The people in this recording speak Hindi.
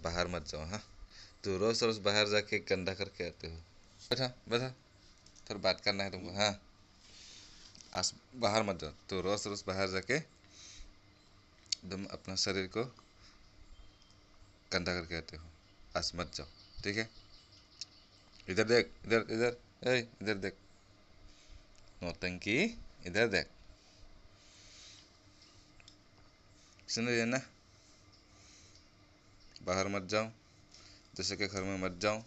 बाहर मत जाओ। हाँ, तो रोज रोज बाहर जाके गंदा करके आते हो। बैठा बैठा, थोड़ा बात करना है तुमको। हाँ, आज बाहर मत जाओ, तो रोज रोज बाहर जाके एकदम अपना शरीर को गंदा करके आते हो। आज मत जाओ, ठीक है? इधर देख, इधर इधर, इधर देख, नौटंकी, इधर देख, सुन रही है ना? बाहर मत जाओ, जैसे कि घर में मत जाओ,